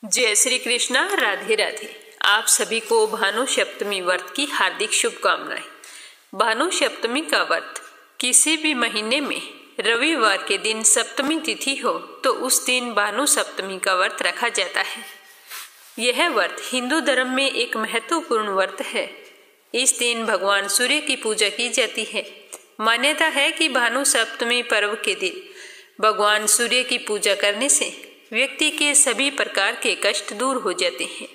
जय श्री कृष्णा, राधे राधे। आप सभी को भानु सप्तमी व्रत की हार्दिक शुभकामनाएं। भानु सप्तमी का व्रत किसी भी महीने में रविवार के दिन सप्तमी तिथि हो तो उस दिन भानु सप्तमी का व्रत रखा जाता है। यह व्रत हिंदू धर्म में एक महत्वपूर्ण व्रत है। इस दिन भगवान सूर्य की पूजा की जाती है। मान्यता है कि भानु सप्तमी पर्व के दिन भगवान सूर्य की पूजा करने से व्यक्ति के सभी प्रकार के कष्ट दूर हो जाते हैं।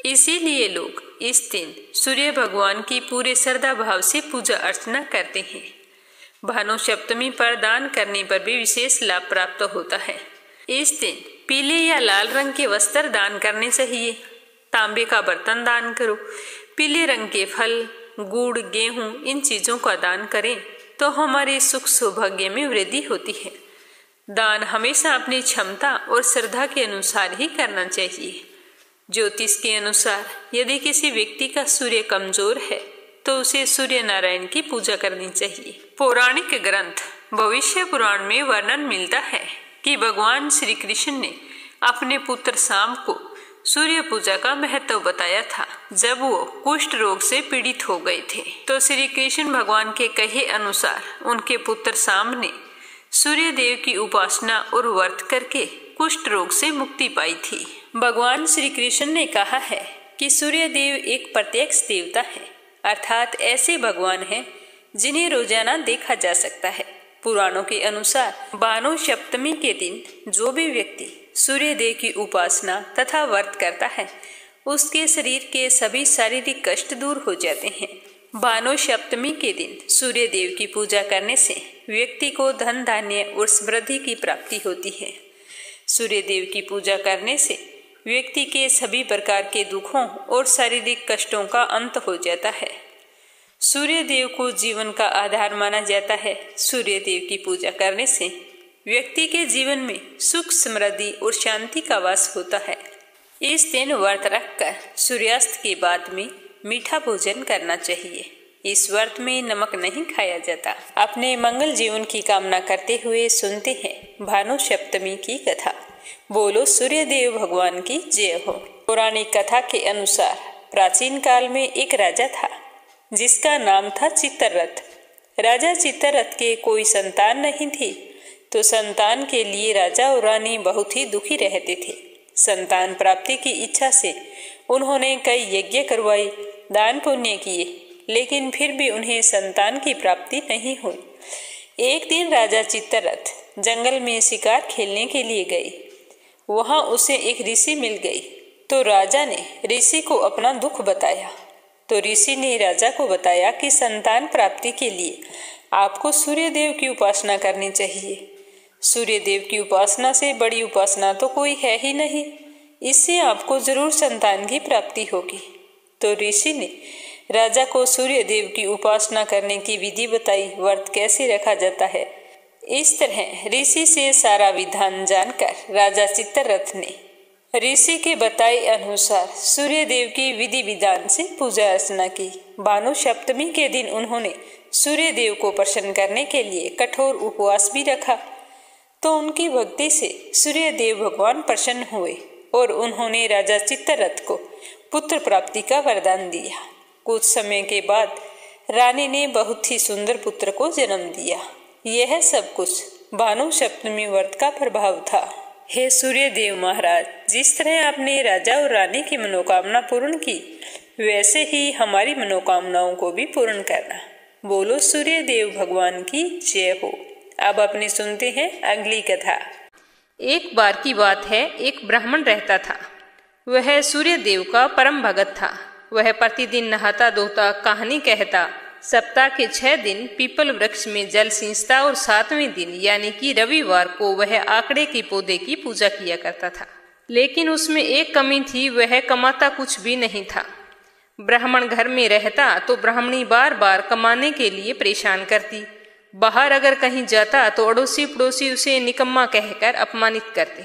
इसीलिए लोग इस दिन सूर्य भगवान की पूरे श्रद्धा भाव से पूजा अर्चना करते हैं। भानु सप्तमी पर दान करने पर भी विशेष लाभ प्राप्त होता है। इस दिन पीले या लाल रंग के वस्त्र दान करने चाहिए। तांबे का बर्तन दान करो। पीले रंग के फल, गुड़, गेहूं इन चीजों का दान करें तो हमारे सुख सौभाग्य में वृद्धि होती है। दान हमेशा अपनी क्षमता और श्रद्धा के अनुसार ही करना चाहिए। ज्योतिष के अनुसार यदि किसी व्यक्ति का सूर्य कमजोर है तो उसे सूर्य नारायण की पूजा करनी चाहिए। पौराणिक ग्रंथ भविष्य पुराण में वर्णन मिलता है कि भगवान श्री कृष्ण ने अपने पुत्र शाम को सूर्य पूजा का महत्व बताया था जब वो कुष्ठ रोग से पीड़ित हो गए थे। तो श्री कृष्ण भगवान के कहे अनुसार उनके पुत्र शाम ने सूर्य देव की उपासना और व्रत करके कुष्ठ रोग से मुक्ति पाई थी। भगवान श्री कृष्ण ने कहा है कि सूर्य देव एक प्रत्यक्ष देवता है, अर्थात ऐसे भगवान हैं जिन्हें रोजाना देखा जा सकता है। पुराणों के अनुसार भानु सप्तमी के दिन जो भी व्यक्ति सूर्य देव की उपासना तथा व्रत करता है उसके शरीर के सभी शारीरिक कष्ट दूर हो जाते हैं। भानु सप्तमी के दिन सूर्य देव की पूजा करने से व्यक्ति को धन धान्य और समृद्धि की प्राप्ति होती है। सूर्य देव की पूजा करने से व्यक्ति के सभी प्रकार के दुखों और शारीरिक कष्टों का अंत हो जाता है। सूर्य देव को जीवन का आधार माना जाता है। सूर्य देव की पूजा करने से व्यक्ति के जीवन में सुख, समृद्धि और शांति का वास होता है। इस दिन व्रत रखकर सूर्यास्त के बाद में मीठा भोजन करना चाहिए। इस व्रत में नमक नहीं खाया जाता। अपने मंगल जीवन की कामना करते हुए सुनते हैं भानु सप्तमी की कथा। बोलो सूर्य देव भगवान की जय हो। पौराणिक कथा के अनुसार प्राचीन काल में एक राजा था जिसका नाम था चित्ररथ। राजा चित्ररथ के कोई संतान नहीं थी तो संतान के लिए राजा और रानी बहुत ही दुखी रहते थे। संतान प्राप्ति की इच्छा से उन्होंने कई यज्ञ करवाए, दान पुण्य किए, लेकिन फिर भी उन्हें संतान की प्राप्ति नहीं हुई। एक दिन राजा चित्ररथ जंगल में शिकार खेलने के लिए गए। वहां उसे एक ऋषि मिल गई तो राजा ने ऋषि को अपना दुख बताया। तो ऋषि ने राजा को बताया कि संतान प्राप्ति के लिए आपको सूर्य देव की उपासना करनी चाहिए। सूर्य देव की उपासना से बड़ी उपासना तो कोई है ही नहीं, इससे आपको जरूर संतान की प्राप्ति होगी। तो ऋषि ने राजा को सूर्य देव की उपासना करने की विधि बताई, व्रत कैसे रखा जाता है। इस तरह ऋषि से सारा विधान जानकर राजा चित्ररथ ने ऋषि के बताए अनुसार सूर्य देव की विधि विधान से पूजा अर्चना की। भानु सप्तमी के दिन उन्होंने सूर्य देव को प्रसन्न करने के लिए कठोर उपवास भी रखा। तो उनकी भक्ति से सूर्य देव भगवान प्रसन्न हुए और उन्होंने राजा चित्ररथ को पुत्र प्राप्ति का वरदान दिया। कुछ समय के बाद रानी ने बहुत ही सुंदर पुत्र को जन्म दिया। यह सब कुछ भानु सप्तमी व्रत का प्रभाव था। हे सूर्य देव महाराज, जिस तरह आपने राजा और रानी की मनोकामना पूर्ण की वैसे ही हमारी मनोकामनाओं को भी पूर्ण करना। बोलो सूर्य देव भगवान की जय हो। अब अपने सुनते हैं अगली कथा। एक बार की बात है, एक ब्राह्मण रहता था। वह सूर्य देव का परम भगत था। वह प्रतिदिन नहाता धोता, कहानी कहता, सप्ताह के 6 दिन पीपल वृक्ष में जल सींचता और 7वें दिन यानी कि रविवार को वह आकड़े के पौधे की पूजा किया करता था। लेकिन उसमें एक कमी थी, वह कमाता कुछ भी नहीं था। ब्राह्मण घर में रहता तो ब्राह्मणी बार बार कमाने के लिए परेशान करती। बाहर अगर कहीं जाता तो अड़ोसी पड़ोसी उसे निकम्मा कहकर अपमानित करते।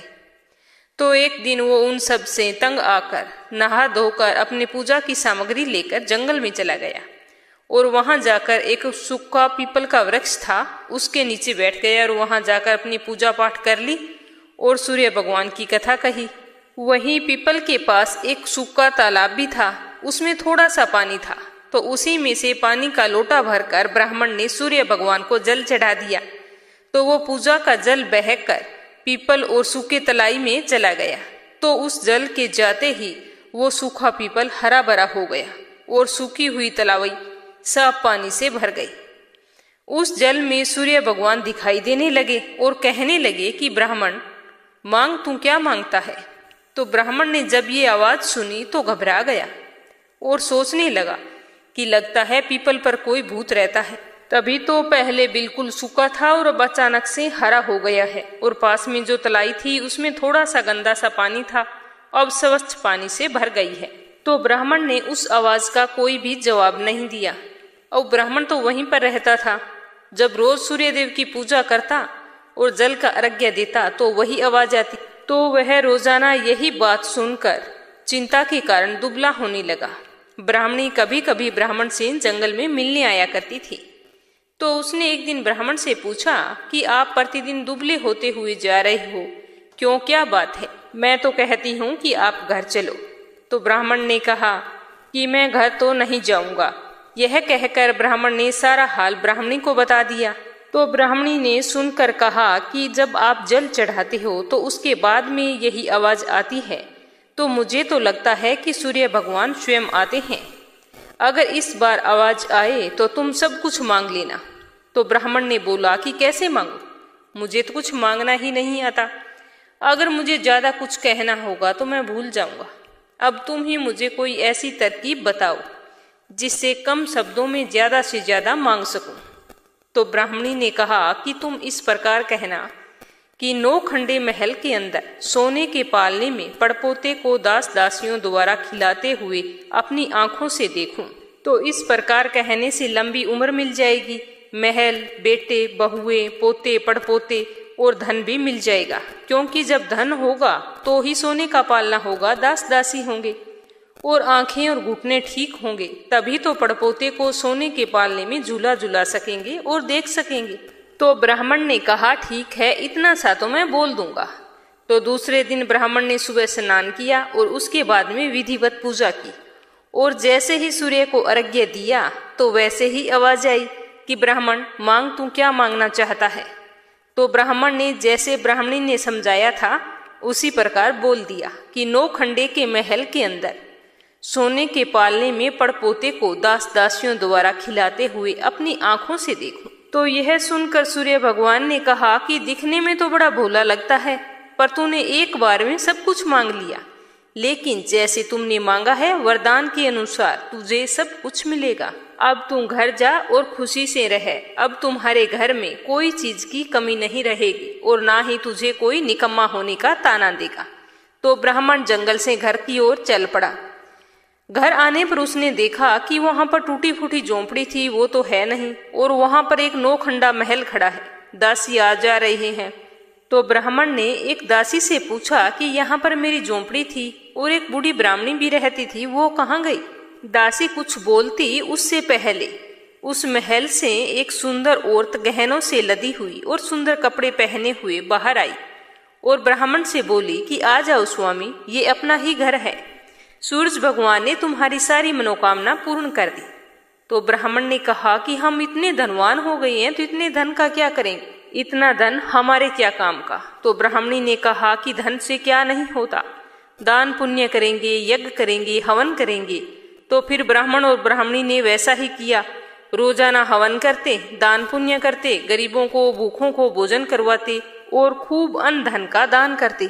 तो एक दिन वो उन सब से तंग आकर नहा धोकर अपनी पूजा की सामग्री लेकर जंगल में चला गया और वहां जाकर एक सूखा पीपल का वृक्ष था उसके नीचे बैठ गया और वहां जाकर अपनी पूजा पाठ कर ली और सूर्य भगवान की कथा कही। वहीं पीपल के पास एक सूखा तालाब भी था, उसमें थोड़ा सा पानी था। तो उसी में से पानी का लोटा भरकर ब्राह्मण ने सूर्य भगवान को जल चढ़ा दिया। तो वो पूजा का जल बहकर पीपल और सूखे तलाई में चला गया। तो उस जल के जाते ही वो सूखा पीपल हरा भरा हो गया और सूखी हुई तलावई साफ पानी से भर गई। उस जल में सूर्य भगवान दिखाई देने लगे और कहने लगे कि ब्राह्मण, मांग, तू क्या मांगता है। तो ब्राह्मण ने जब ये आवाज सुनी तो घबरा गया और सोचने लगा कि लगता है पीपल पर कोई भूत रहता है। तभी तो पहले बिल्कुल सूखा था और अब अचानक से हरा हो गया है, और पास में जो तलाई थी उसमें थोड़ा सा गंदा सा पानी था, अब स्वच्छ पानी से भर गई है। तो ब्राह्मण ने उस आवाज का कोई भी जवाब नहीं दिया। और ब्राह्मण तो वहीं पर रहता था। जब रोज सूर्यदेव की पूजा करता और जल का अर्घ्य देता तो वही आवाज आती। तो वह रोजाना यही बात सुनकर चिंता के कारण दुबला होने लगा। ब्राह्मणी कभी कभी ब्राह्मण से जंगल में मिलने आया करती थी। तो उसने एक दिन ब्राह्मण से पूछा कि आप प्रतिदिन दुबले होते हुए जा रहे हो, क्यों, क्या बात है। मैं तो कहती हूँ कि आप घर चलो। तो ब्राह्मण ने कहा कि मैं घर तो नहीं जाऊंगा। यह कहकर ब्राह्मण ने सारा हाल ब्राह्मणी को बता दिया। तो ब्राह्मणी ने सुनकर कहा कि जब आप जल चढ़ाते हो तो उसके बाद में यही आवाज आती है, तो मुझे तो लगता है कि सूर्य भगवान स्वयं आते हैं। अगर इस बार आवाज आए तो तुम सब कुछ मांग लेना। तो ब्राह्मण ने बोला कि कैसे मांगू, मुझे तो कुछ मांगना ही नहीं आता। अगर मुझे ज्यादा कुछ कहना होगा तो मैं भूल जाऊंगा। अब तुम ही मुझे कोई ऐसी तरकीब बताओ जिससे कम शब्दों में ज्यादा से ज्यादा मांग सकूं। तो ब्राह्मणी ने कहा कि तुम इस प्रकार कहना कि 9 खंडे महल के अंदर सोने के पालने में पड़पोते को दास दासियों द्वारा खिलाते हुए अपनी आंखों से देखूं। तो इस प्रकार कहने से लंबी उम्र मिल जाएगी, महल, बेटे, बहुएं, पोते, पड़पोते और धन भी मिल जाएगा। क्योंकि जब धन होगा तो ही सोने का पालना होगा, दास दासी होंगे और आंखें और घुटने ठीक होंगे, तभी तो पड़पोते को सोने के पालने में झूला झूला सकेंगे और देख सकेंगे। तो ब्राह्मण ने कहा ठीक है, इतना सा तो मैं बोल दूंगा। तो दूसरे दिन ब्राह्मण ने सुबह स्नान किया और उसके बाद में विधिवत पूजा की, और जैसे ही सूर्य को अर्घ्य दिया तो वैसे ही आवाज आई कि ब्राह्मण, मांग, तू क्या मांगना चाहता है। तो ब्राह्मण ने जैसे ब्राह्मणी ने समझाया था उसी प्रकार बोल दिया कि 9 खंडे के महल के अंदर सोने के पालने में पड़पोते को दास दासियों द्वारा खिलाते हुए अपनी आंखों से देखूं। तो यह सुनकर सूर्य भगवान ने कहा कि दिखने में तो बड़ा भोला लगता है, पर तूने एक बार में सब कुछ मांग लिया। लेकिन जैसे तुमने मांगा है वरदान के अनुसार तुझे सब कुछ मिलेगा। अब तू घर जा और खुशी से रह। अब तुम्हारे घर में कोई चीज की कमी नहीं रहेगी और ना ही तुझे कोई निकम्मा होने का ताना देगा। तो ब्राह्मण जंगल से घर की ओर चल पड़ा। घर आने पर उसने देखा कि वहां पर टूटी फूटी झोंपड़ी थी, वो तो है नहीं, और वहां पर एक 9 खंडा महल खड़ा है। दासी आ जा रहे हैं। तो ब्राह्मण ने एक दासी से पूछा कि यहाँ पर मेरी झोंपड़ी थी और एक बूढ़ी ब्राह्मणी भी रहती थी, वो कहाँ गई। दासी कुछ बोलती उससे पहले उस महल से एक सुंदर औरत गहनों से लदी हुई और सुंदर कपड़े पहने हुए बाहर आई और ब्राह्मण से बोली कि आ जाओ स्वामी, ये अपना ही घर है। सूरज भगवान ने तुम्हारी सारी मनोकामना पूर्ण कर दी। तो ब्राह्मण ने कहा कि हम इतने धनवान हो गए हैं, तो इतने धन का क्या करेंगे, इतना धन हमारे क्या काम का। तो ब्राह्मणी ने कहा कि धन से क्या नहीं होता, दान पुण्य करेंगे, यज्ञ करेंगे, हवन करेंगे। तो फिर ब्राह्मण और ब्राह्मणी ने वैसा ही किया। रोजाना हवन करते, दान पुण्य करते, गरीबों को, भूखों को भोजन करवाते और खूब अन्न धन का दान करते।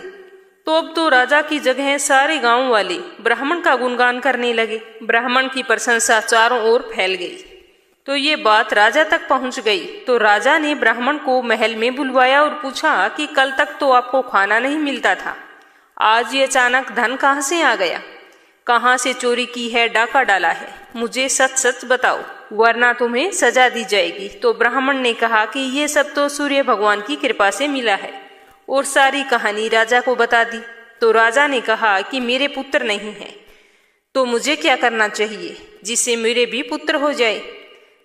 तो अब तो राजा की जगह सारे गांव वाले ब्राह्मण का गुणगान करने लगे। ब्राह्मण की प्रशंसा चारों ओर फैल गई। तो ये बात राजा तक पहुंच गई। तो राजा ने ब्राह्मण को महल में बुलवाया और पूछा कि कल तक तो आपको खाना नहीं मिलता था, आज ये अचानक धन कहाँ से आ गया, कहाँ से चोरी की है, डाका डाला है, मुझे सच सच बताओ, वरना तुम्हें सजा दी जाएगी। तो ब्राह्मण ने कहा कि ये सब तो सूर्य भगवान की कृपा से मिला है, और सारी कहानी राजा को बता दी। तो राजा ने कहा कि मेरे पुत्र नहीं है, तो मुझे क्या करना चाहिए जिससे मेरे भी पुत्र हो जाए।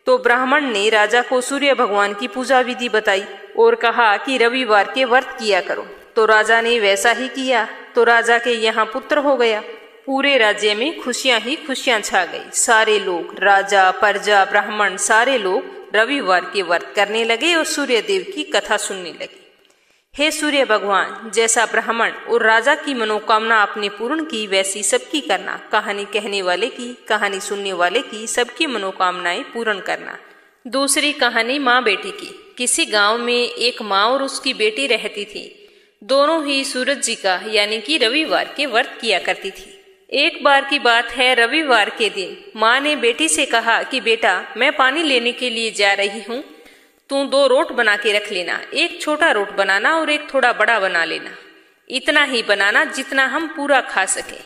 तो ब्राह्मण ने राजा को सूर्य भगवान की पूजा विधि बताई और कहा कि रविवार के व्रत किया करो। तो राजा ने वैसा ही किया। तो तो राजा के यहाँ पुत्र हो गया। पूरे राज्य में खुशियां ही खुशियां छा गई। सारे लोग, राजा, प्रजा, ब्राह्मण, सारे लोग रविवार के व्रत करने लगे और सूर्य देव की कथा सुनने लगे। हे सूर्य भगवान, जैसा ब्राह्मण और राजा की मनोकामना आपने पूर्ण की, वैसी सबकी करना। कहानी कहने वाले की, कहानी सुनने वाले की, सबकी मनोकामनाएं पूर्ण करना। दूसरी कहानी माँ बेटी की। किसी गांव में एक माँ और उसकी बेटी रहती थी। दोनों ही सूरज जी का यानी कि रविवार के व्रत किया करती थी। एक बार की बात है, रविवार के दिन माँ ने बेटी से कहा कि बेटा, मैं पानी लेने के लिए जा रही हूँ, तू 2 रोट बना के रख लेना। एक छोटा रोट बनाना और एक थोड़ा बड़ा बना लेना। इतना ही बनाना जितना हम पूरा खा सके,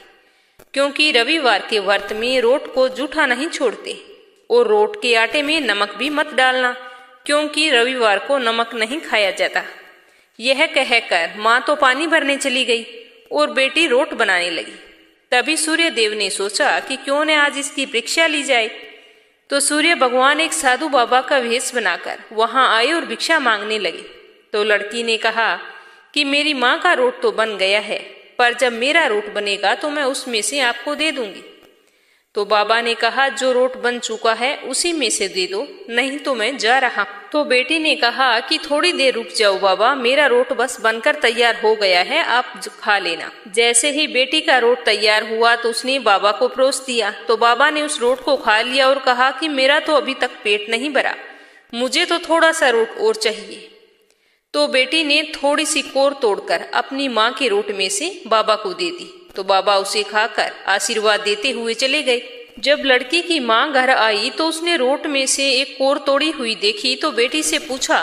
क्योंकि रविवार के व्रत में रोट को जूठा नहीं छोड़ते। और रोट के आटे में नमक भी मत डालना, क्योंकि रविवार को नमक नहीं खाया जाता। यह कहकर माँ तो पानी भरने चली गई और बेटी रोट बनाने लगी। तभी सूर्य देव ने सोचा कि क्यों न आज इसकी परीक्षा ली जाए। तो सूर्य भगवान एक साधु बाबा का वेश बनाकर वहां आए और भिक्षा मांगने लगे। तो लड़की ने कहा कि मेरी माँ का रोट तो बन गया है, पर जब मेरा रोट बनेगा तो मैं उसमें से आपको दे दूंगी। तो बाबा ने कहा, जो रोट बन चुका है उसी में से दे दो, नहीं तो मैं जा रहा। तो बेटी ने कहा कि थोड़ी देर रुक जाओ बाबा, मेरा रोट बस बनकर तैयार हो गया है, आप खा लेना। जैसे ही बेटी का रोट तैयार हुआ तो उसने बाबा को परोस दिया। तो बाबा ने उस रोट को खा लिया और कहा कि मेरा तो अभी तक पेट नहीं भरा, मुझे तो थोड़ा सा रोट और चाहिए। तो बेटी ने थोड़ी सी कोर तोड़कर अपनी माँ के रोट में से बाबा को दे दी। तो बाबा उसे खाकर आशीर्वाद देते हुए चले गए। जब लड़की की माँ घर आई तो उसने रोट में से एक कोर तोड़ी हुई देखी। तो बेटी से पूछा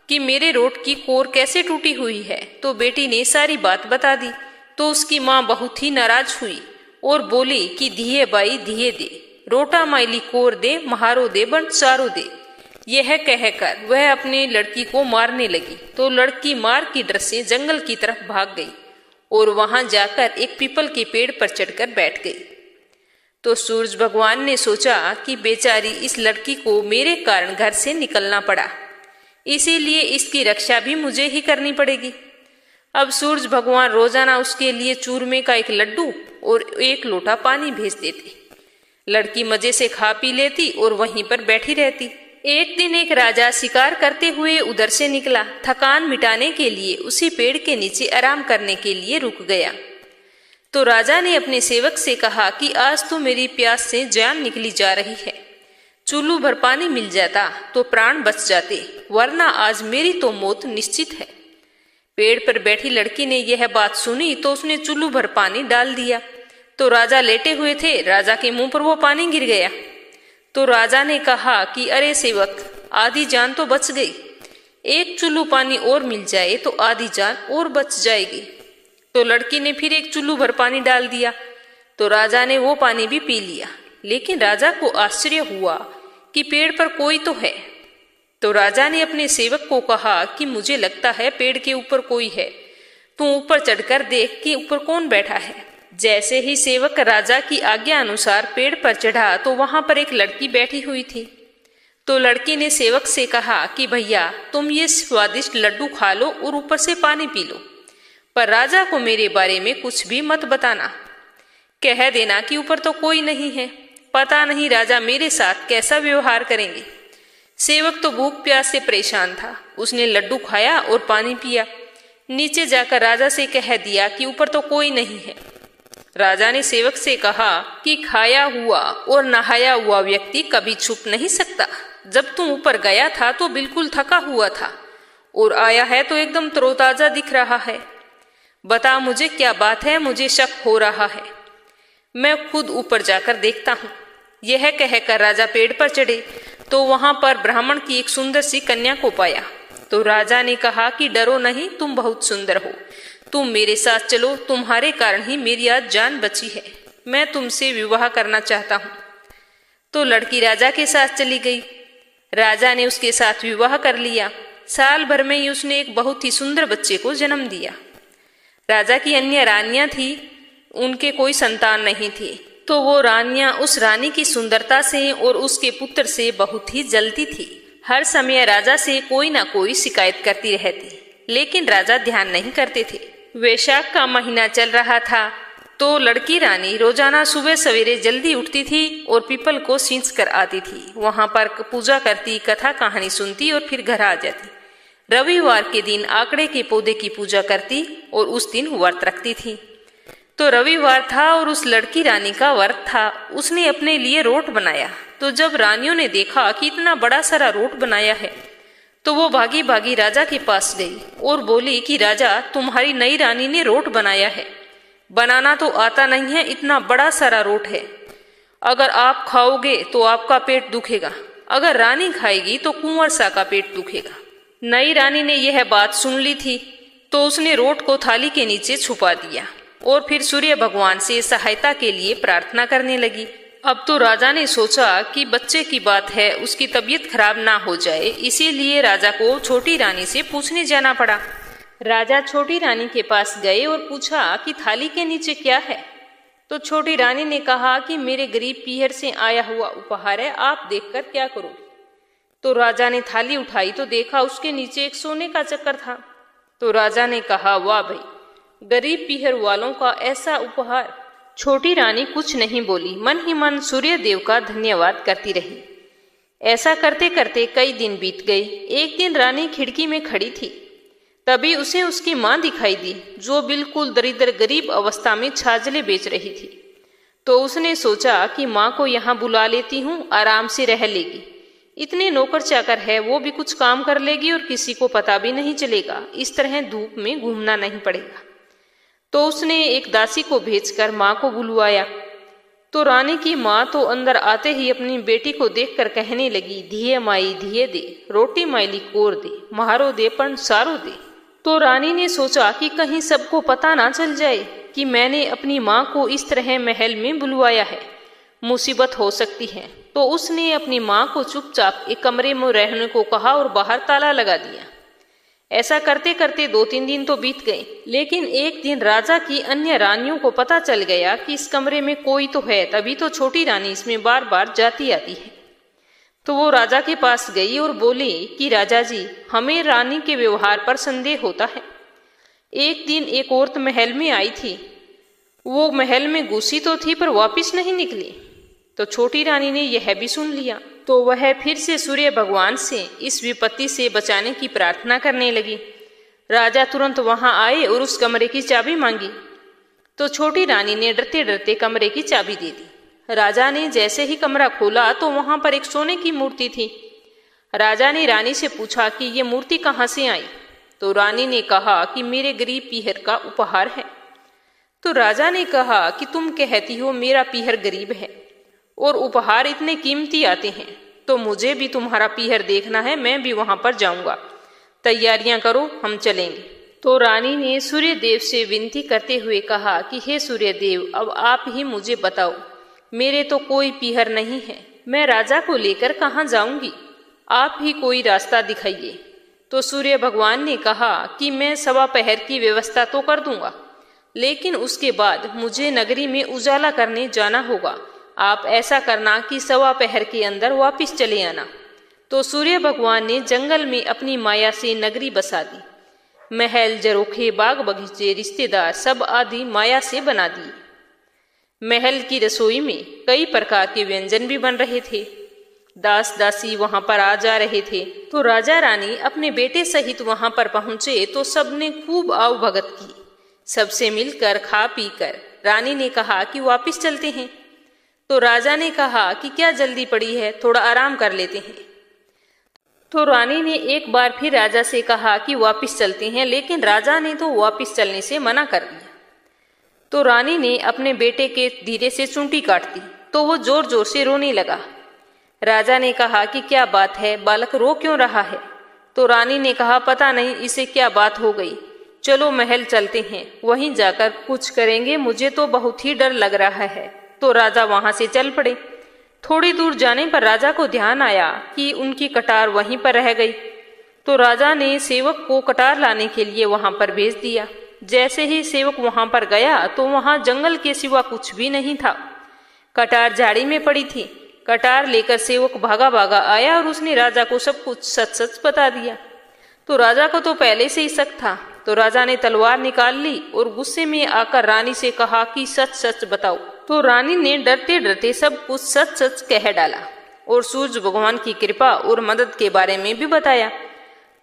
कि मेरे रोट की कोर कैसे टूटी हुई है। तो बेटी ने सारी बात बता दी। तो उसकी माँ बहुत ही नाराज हुई और बोली कि धिये बाई धिये दे, रोटा माइली कोर दे, महारो दे बन चारो दे। यह कहकर वह अपने लड़की को मारने लगी। तो लड़की मार की डर से जंगल की तरफ भाग गई और वहां जाकर एक पीपल के पेड़ पर चढ़कर बैठ गई। तो सूरज भगवान ने सोचा कि बेचारी इस लड़की को मेरे कारण घर से निकलना पड़ा, इसीलिए इसकी रक्षा भी मुझे ही करनी पड़ेगी। अब सूरज भगवान रोजाना उसके लिए चूरमे का एक लड्डू और 1 लोटा पानी भेज देते। लड़की मजे से खा पी लेती और वहीं पर बैठी रहती। एक दिन एक राजा शिकार करते हुए उधर से निकला। थकान मिटाने के लिए उसी पेड़ के नीचे आराम करने के लिए रुक गया। तो राजा ने अपने सेवक से कहा कि आज तो मेरी प्यास से जान निकली जा रही है, चुल्लू भर पानी मिल जाता तो प्राण बच जाते, वरना आज मेरी तो मौत निश्चित है। पेड़ पर बैठी लड़की ने यह बात सुनी तो उसने चुल्लू भर पानी डाल दिया। तो राजा लेटे हुए थे, राजा के मुंह पर वो पानी गिर गया। तो राजा ने कहा कि अरे सेवक, आधी जान तो बच गई, एक चुल्लू पानी और मिल जाए तो आधी जान और बच जाएगी। तो लड़की ने फिर एक चुल्लू भर पानी डाल दिया। तो राजा ने वो पानी भी पी लिया। लेकिन राजा को आश्चर्य हुआ कि पेड़ पर कोई तो है। तो राजा ने अपने सेवक को कहा कि मुझे लगता है पेड़ के ऊपर कोई है, तू ऊपर चढ़कर देख कि ऊपर कौन बैठा है। जैसे ही सेवक राजा की आज्ञा अनुसार पेड़ पर चढ़ा तो वहां पर एक लड़की बैठी हुई थी। तो लड़की ने सेवक से कहा कि भैया, तुम ये स्वादिष्ट लड्डू खा लो और ऊपर से पानी पी लो, पर राजा को मेरे बारे में कुछ भी मत बताना। कह देना कि ऊपर तो कोई नहीं है, पता नहीं राजा मेरे साथ कैसा व्यवहार करेंगे। सेवक तो भूख प्यास से परेशान था। उसने लड्डू खाया और पानी पिया। नीचे जाकर राजा से कह दिया कि ऊपर तो कोई नहीं है। राजा ने सेवक से कहा कि खाया हुआ और नहाया हुआ व्यक्ति कभी छुप नहीं सकता। जब तुम ऊपर गया था तो बिल्कुल थका हुआ था और आया है तो एकदम तरोताजा दिख रहा है। बता मुझे क्या बात है, मुझे शक हो रहा है, मैं खुद ऊपर जाकर देखता हूँ। यह कहकर राजा पेड़ पर चढ़े तो वहां पर ब्राह्मण की एक सुंदर सी कन्या को पाया। तो राजा ने कहा कि डरो नहीं, तुम बहुत सुंदर हो, तुम मेरे साथ चलो, तुम्हारे कारण ही मेरी आज जान बची है, मैं तुमसे विवाह करना चाहता हूँ। तो लड़की राजा के साथ चली गई। राजा ने उसके साथ विवाह कर लिया। साल भर में ही उसने एक बहुत ही सुंदर बच्चे को जन्म दिया। राजा की अन्य रानियां थी, उनके कोई संतान नहीं थी। तो वो रानियां उस रानी की सुंदरता से और उसके पुत्र से बहुत ही जलती थी। हर समय राजा से कोई ना कोई शिकायत करती रहती, लेकिन राजा ध्यान नहीं करते थे। वैशाख का महीना चल रहा था, तो लड़की रानी रोजाना सुबह सवेरे जल्दी उठती थी और पीपल को सींच कर आती थी। वहां पर पूजा करती, कथा कहानी सुनती और फिर घर आ जाती। रविवार के दिन आंकड़े के पौधे की पूजा करती और उस दिन व्रत रखती थी। तो रविवार था और उस लड़की रानी का व्रत था। उसने अपने लिए रोट बनाया। तो जब रानियों ने देखा कि इतना बड़ा सारा रोट बनाया है, तो वो भागी भागी राजा के पास गई और बोली कि राजा, तुम्हारी नई रानी ने रोट बनाया है। बनाना तो आता नहीं है, इतना बड़ा सारा रोट है। अगर आप खाओगे तो आपका पेट दुखेगा, अगर रानी खाएगी तो कुंवर सा का पेट दुखेगा। नई रानी ने यह बात सुन ली थी, तो उसने रोट को थाली के नीचे छुपा दिया और फिर सूर्य भगवान से सहायता के लिए प्रार्थना करने लगी। अब तो राजा ने सोचा कि बच्चे की बात है, उसकी तबीयत खराब ना हो जाए, इसीलिए राजा को छोटी रानी से पूछने जाना पड़ा। राजा छोटी रानी के पास गए और पूछा कि थाली के नीचे क्या है। तो छोटी रानी ने कहा कि मेरे गरीब पीहर से आया हुआ उपहार है, आप देखकर क्या करो। तो राजा ने थाली उठाई तो देखा उसके नीचे एक सोने का चक्कर था। तो राजा ने कहा, वाह भाई, गरीब पीहर वालों का ऐसा उपहार। छोटी रानी कुछ नहीं बोली, मन ही मन सूर्य देव का धन्यवाद करती रही। ऐसा करते करते कई दिन बीत गए। एक दिन रानी खिड़की में खड़ी थी, तभी उसे उसकी माँ दिखाई दी, जो बिल्कुल दरिद्र गरीब अवस्था में छाजले बेच रही थी। तो उसने सोचा कि माँ को यहाँ बुला लेती हूँ, आराम से रह लेगी। इतने नौकर चाकर है, वो भी कुछ काम कर लेगी और किसी को पता भी नहीं चलेगा। इस तरह धूप में घूमना नहीं पड़ेगा। तो उसने एक दासी को भेजकर माँ को बुलवाया। तो रानी की माँ तो अंदर आते ही अपनी बेटी को देखकर कहने लगी, धिये माई धिये दे, रोटी माइली कोर दे, महारो दे पण सारो दे। तो रानी ने सोचा कि कहीं सबको पता ना चल जाए कि मैंने अपनी माँ को इस तरह महल में बुलवाया है, मुसीबत हो सकती है। तो उसने अपनी माँ को चुपचाप एक कमरे में रहने को कहा और बाहर ताला लगा दिया। ऐसा करते करते 2-3 दिन तो बीत गए, लेकिन एक दिन राजा की अन्य रानियों को पता चल गया कि इस कमरे में कोई तो है, तभी तो छोटी रानी इसमें बार बार जाती आती है। तो वो राजा के पास गई और बोली कि राजा जी, हमें रानी के व्यवहार पर संदेह होता है। एक दिन एक औरत महल में आई थी, वो महल में घुसी तो थी पर वापिस नहीं निकली। तो छोटी रानी ने यह भी सुन लिया, तो वह फिर से सूर्य भगवान से इस विपत्ति से बचाने की प्रार्थना करने लगी। राजा तुरंत वहां आए और उस कमरे की चाबी मांगी। तो छोटी रानी ने डरते डरते कमरे की चाबी दे दी। राजा ने जैसे ही कमरा खोला तो वहां पर एक सोने की मूर्ति थी। राजा ने रानी से पूछा कि ये मूर्ति कहाँ से आई। तो रानी ने कहा कि मेरे गरीब पीहर का उपहार है। तो राजा ने कहा कि तुम कहती हो मेरा पीहर गरीब है और उपहार इतने कीमती आते हैं, तो मुझे भी तुम्हारा पीहर देखना है, मैं भी वहां पर जाऊंगा, तैयारियां करो, हम चलेंगे। तो रानी ने सूर्य देव से विनती करते हुए कहा कि हे सूर्य देव, अब आप ही मुझे बताओ, मेरे तो कोई पीहर नहीं है, मैं राजा को लेकर कहाँ जाऊंगी, आप ही कोई रास्ता दिखाइए। तो सूर्य भगवान ने कहा कि मैं 1.25 पहर की व्यवस्था तो कर दूंगा, लेकिन उसके बाद मुझे नगरी में उजाला करने जाना होगा। आप ऐसा करना कि 1.25 पहर के अंदर वापिस चले आना। तो सूर्य भगवान ने जंगल में अपनी माया से नगरी बसा दी। महल, जरोखे, बाग बगीचे, रिश्तेदार सब आदि माया से बना दिए। महल की रसोई में कई प्रकार के व्यंजन भी बन रहे थे। दास दासी वहां पर आ जा रहे थे। तो राजा रानी अपने बेटे सहित वहां पर पहुंचे तो सबने खूब आव भगत की। सबसे मिलकर खा पी कर रानी ने कहा कि वापिस चलते हैं। तो राजा ने कहा कि क्या जल्दी पड़ी है, थोड़ा आराम कर लेते हैं। तो रानी ने एक बार फिर राजा से कहा कि वापिस चलते हैं, लेकिन राजा ने तो वापिस चलने से मना कर दिया। तो रानी ने अपने बेटे के धीरे से चुंटी काट दी, तो वो जोर जोर से रोने लगा। राजा ने कहा कि क्या बात है, बालक रो क्यों रहा है। तो रानी ने कहा पता नहीं इसे क्या बात हो गई, चलो महल चलते हैं, वहीं जाकर कुछ करेंगे, मुझे तो बहुत ही डर लग रहा है। तो राजा वहां से चल पड़े। थोड़ी दूर जाने पर राजा को ध्यान आया कि उनकी कटार वहीं पर रह गई। तो राजा ने सेवक को कटार लाने के लिए वहां पर भेज दिया। जैसे ही सेवक वहां पर गया तो वहां जंगल के सिवा कुछ भी नहीं था। कटार झाड़ी में पड़ी थी। कटार लेकर सेवक भागा भागा आया और उसने राजा को सब कुछ सच सच बता दिया। तो राजा को तो पहले से ही शक था तो राजा ने तलवार निकाल ली और गुस्से में आकर रानी से कहा कि सच सच बताओ। तो रानी ने डरते डरते सब कुछ सच सच कह डाला और सूरज भगवान की कृपा और मदद के बारे में भी बताया।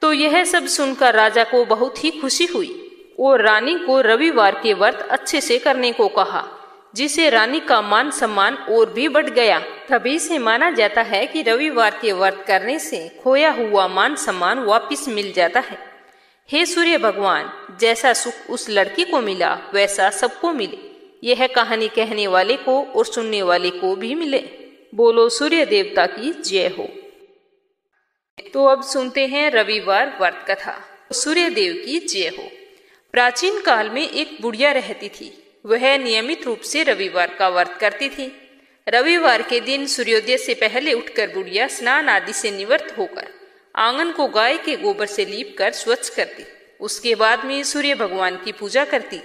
तो यह सब सुनकर राजा को बहुत ही खुशी हुई और रानी को रविवार के व्रत अच्छे से करने को कहा, जिसे रानी का मान सम्मान और भी बढ़ गया। तभी से माना जाता है कि रविवार के व्रत करने से खोया हुआ मान सम्मान वापिस मिल जाता है। हे सूर्य भगवान, जैसा सुख उस लड़की को मिला वैसा सबको मिले। यह कहानी कहने वाले को और सुनने वाले को भी मिले। बोलो सूर्य देवता की जय हो। तो अब सुनते हैं रविवार व्रत कथा। सूर्य देव की जय हो। प्राचीन काल में एक बुढ़िया रहती थी। वह नियमित रूप से रविवार का व्रत करती थी। रविवार के दिन सूर्योदय से पहले उठकर बुढ़िया स्नान आदि से निवृत्त होकर आंगन को गाय के गोबर से लीपकर स्वच्छ करती। उसके बाद में सूर्य भगवान की पूजा करती,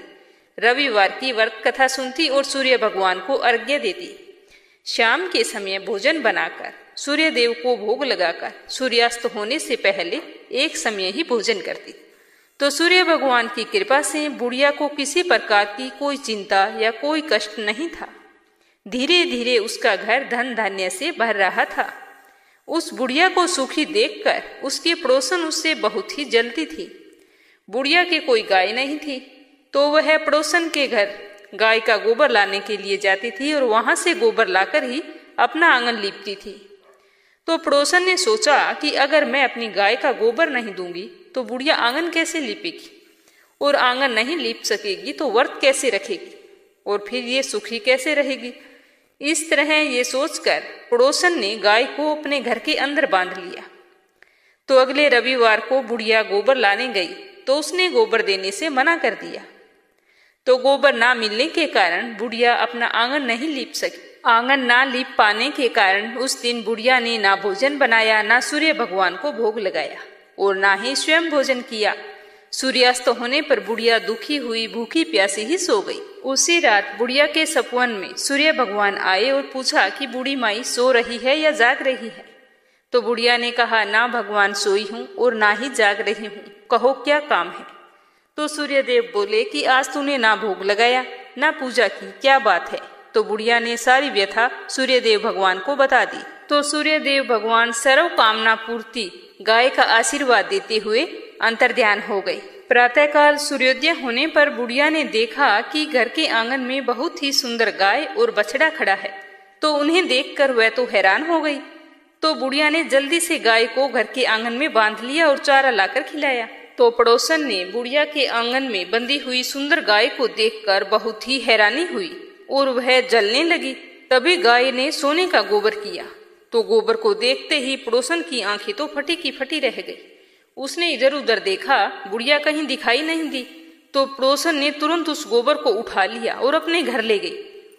रविवार की व्रत कथा सुनती और सूर्य भगवान को अर्घ्य देती। शाम के समय भोजन बनाकर सूर्य देव को भोग लगाकर सूर्यास्त होने से पहले एक समय ही भोजन करती। तो सूर्य भगवान की कृपा से बुढ़िया को किसी प्रकार की कोई चिंता या कोई कष्ट नहीं था। धीरे धीरे उसका घर धन धान्य से भर रहा था। उस बुढ़िया को सुखी देखकर उसकी पड़ोसन उससे बहुत ही जलती थी। बुढ़िया के कोई गाय नहीं थी, तो वह पड़ोसन के घर गाय का गोबर लाने के लिए जाती थी और वहां से गोबर लाकर ही अपना आंगन लीपती थी। तो पड़ोसन ने सोचा कि अगर मैं अपनी गाय का गोबर नहीं दूंगी तो बुढ़िया आंगन कैसे लीपेगी, और आंगन नहीं लीप सकेगी तो व्रत कैसे रखेगी, और फिर ये सुखी कैसे रहेगी। इस तरह ये सोचकर पड़ोसन ने गाय को अपने घर के अंदर बांध लिया। तो अगले रविवार को बुढ़िया गोबर लाने गई तो उसने गोबर देने से मना कर दिया। तो गोबर ना मिलने के कारण बुढ़िया अपना आंगन नहीं लीप सकी। आंगन ना लीप पाने के कारण उस दिन बुढ़िया ने ना भोजन बनाया, ना सूर्य भगवान को भोग लगाया और ना ही स्वयं भोजन किया। सूर्यास्त होने पर बुढ़िया दुखी हुई भूखी प्यासी ही सो गई। उसी रात बुढ़िया के सपन में सूर्य भगवान आए और पूछा कि बूढ़ी माई सो रही है या जाग रही है। तो बुढ़िया ने कहा, ना भगवान सोई हूँ और ना ही जाग रही हूँ, कहो क्या काम है। तो सूर्यदेव बोले कि आज तूने ना भोग लगाया ना पूजा की, क्या बात है। तो बुढ़िया ने सारी व्यथा सूर्यदेव भगवान को बता दी। तो सूर्यदेव भगवान सर्व कामना पूर्ति गाय का आशीर्वाद देते हुए अंतर्ध्यान हो गए। प्रातःकाल सूर्योदय होने पर बुढ़िया ने देखा कि घर के आंगन में बहुत ही सुंदर गाय और बछड़ा खड़ा है। तो उन्हें देखकर वह तो हैरान हो गई। तो बुढ़िया ने जल्दी से गाय को घर के आंगन में बांध लिया और चारा लाकर खिलाया। तो पड़ोसन ने बुढ़िया के आंगन में बंधी हुई सुंदर गाय को देखकर बहुत ही हैरानी हुई और वह जलने लगी। तभी गाय ने सोने का गोबर किया। तो गोबर को देखते ही पड़ोसन की आंखें तो फटी की फटी रह गई। उसने इधर उधर देखा, बुढ़िया कहीं दिखाई नहीं दी। तो पड़ोसन ने तुरंत उस गोबर को उठा लिया और अपने घर ले गई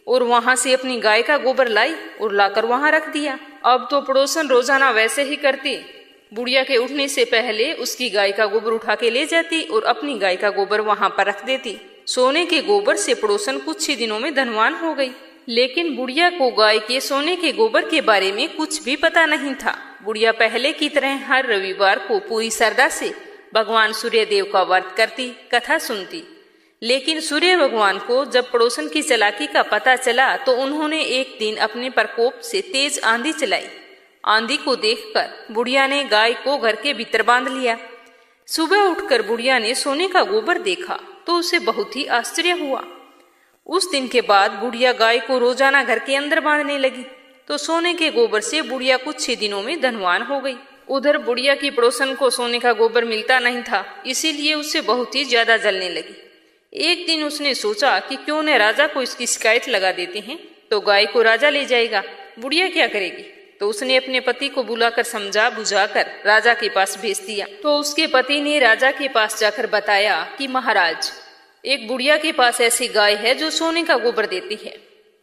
और वहां से अपनी गाय का गोबर लाई और लाकर वहां रख दिया। अब तो पड़ोसन रोजाना वैसे ही करती। बुढ़िया के उठने से पहले उसकी गाय का गोबर उठा के ले जाती और अपनी गाय का गोबर वहां पर रख देती। सोने के गोबर से पड़ोसन कुछ ही दिनों में धनवान हो गई। लेकिन बुढ़िया को गाय के सोने के गोबर के बारे में कुछ भी पता नहीं था। बुढ़िया पहले की तरह हर रविवार को पूरी श्रद्धा से भगवान सूर्य देव का व्रत करती, कथा सुनती। लेकिन सूर्य भगवान को जब पड़ोसन की चालाकी का पता चला तो उन्होंने एक दिन अपने प्रकोप से तेज आंधी चलाई। आंधी को देखकर बुढ़िया ने गाय को घर के भीतर बांध लिया। सुबह उठकर बुढ़िया ने सोने का गोबर देखा तो उसे बहुत ही आश्चर्य हुआ। उस दिन के बाद बुढ़िया गाय को रोजाना घर के अंदर बांधने लगी। तो सोने के गोबर से बुढ़िया कुछ ही दिनों में धनवान हो गई। उधर बुढ़िया की पड़ोसन को सोने का गोबर मिलता नहीं था, इसीलिए उससे बहुत ही ज्यादा जलने लगी। एक दिन उसने सोचा कि क्यों न राजा को इसकी शिकायत लगा देते हैं, तो गाय को राजा ले जाएगा, बुढ़िया क्या करेगी। तो उसने अपने पति को बुलाकर समझा बुझाकर राजा के पास भेज दिया। तो उसके पति ने राजा के पास जाकर बताया कि महाराज, एक बुढ़िया के पास ऐसी गाय है जो सोने का गोबर देती है।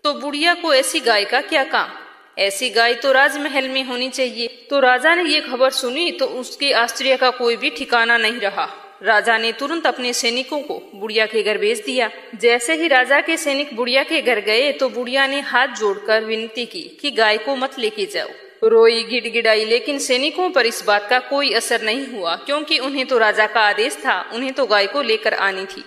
तो बुढ़िया को ऐसी गाय का क्या काम, ऐसी गाय तो राजमहल में होनी चाहिए। तो राजा ने ये खबर सुनी तो उसके आश्चर्य का कोई भी ठिकाना नहीं रहा। राजा ने तुरंत अपने सैनिकों को बुढ़िया के घर भेज दिया। जैसे ही राजा के सैनिक बुढ़िया के घर गए तो बुढ़िया ने हाथ जोड़कर विनती की कि गाय को मत लेके जाओ, रोई, गिड़गिड़ाई, लेकिन सैनिकों पर इस बात का कोई असर नहीं हुआ, क्योंकि उन्हें तो राजा का आदेश था, उन्हें तो गाय को लेकर आनी थी।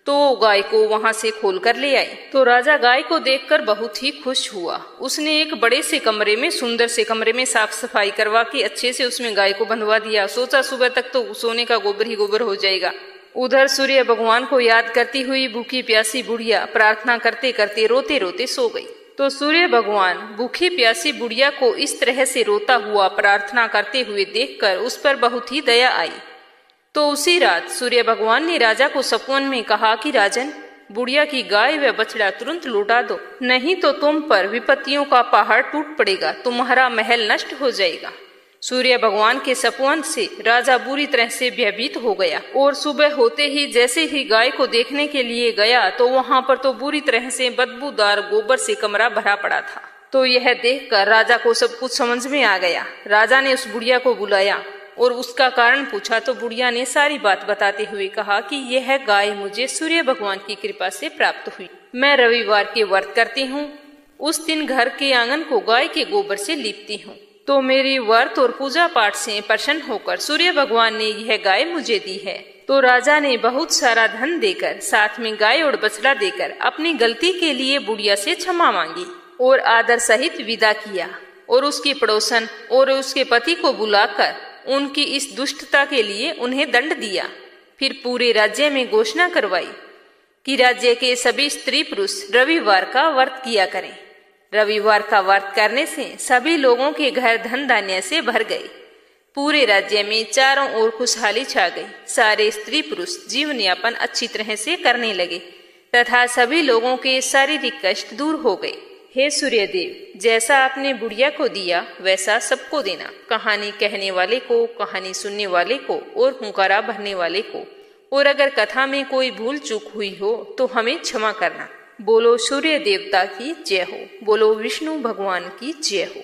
तो गाय को वहां से खोल कर ले आए। तो राजा गाय को देखकर बहुत ही खुश हुआ। उसने एक बड़े से कमरे में, सुंदर से कमरे में साफ सफाई करवा के अच्छे से उसमें गाय को बंधवा दिया। सोचा सुबह तक तो सोने का गोबर ही गोबर हो जाएगा। उधर सूर्य भगवान को याद करती हुई भूखी प्यासी बुढ़िया प्रार्थना करते करते रोते रोते सो गई। तो सूर्य भगवान भूखी प्यासी बुढ़िया को इस तरह से रोता हुआ प्रार्थना करते हुए देखकर उस पर बहुत ही दया आई। तो उसी रात सूर्य भगवान ने राजा को सपन में कहा कि राजन, बुढ़िया की गाय व बछड़ा तुरंत लौटा दो, नहीं तो तुम पर विपत्तियों का पहाड़ टूट पड़ेगा, तुम्हारा महल नष्ट हो जाएगा। सूर्य भगवान के सपन से राजा बुरी तरह से भयभीत हो गया और सुबह होते ही जैसे ही गाय को देखने के लिए गया तो वहां पर तो बुरी तरह से बदबूदार गोबर से कमरा भरा पड़ा था। तो यह देखकर राजा को सब कुछ समझ में आ गया। राजा ने उस बुढ़िया को बुलाया और उसका कारण पूछा। तो बुढ़िया ने सारी बात बताते हुए कहा कि यह गाय मुझे सूर्य भगवान की कृपा से प्राप्त हुई। मैं रविवार के व्रत करती हूँ, उस दिन घर के आंगन को गाय के गोबर से लीपती हूँ। तो मेरी व्रत और पूजा पाठ से प्रसन्न होकर सूर्य भगवान ने यह गाय मुझे दी है। तो राजा ने बहुत सारा धन देकर, साथ में गाय और बछड़ा देकर अपनी गलती के लिए बुढ़िया से क्षमा मांगी और आदर सहित विदा किया और उसकी पड़ोसन और उसके पति को बुलाकर उनकी इस दुष्टता के लिए उन्हें दंड दिया। फिर पूरे राज्य में घोषणा करवाई कि राज्य के सभी स्त्री पुरुष रविवार का व्रत किया करें। रविवार का व्रत करने से सभी लोगों के घर धन धान्य से भर गए। पूरे राज्य में चारों ओर खुशहाली छा गई। सारे स्त्री पुरुष जीवन यापन अच्छी तरह से करने लगे तथा सभी लोगों के शारीरिक कष्ट दूर हो गए। हे सूर्यदेव, जैसा आपने बुढ़िया को दिया वैसा सबको देना। कहानी कहने वाले को, कहानी सुनने वाले को और हुंकारा भरने वाले को। और अगर कथा में कोई भूल चूक हुई हो तो हमें क्षमा करना। बोलो सूर्य देवता की जय हो। बोलो विष्णु भगवान की जय हो।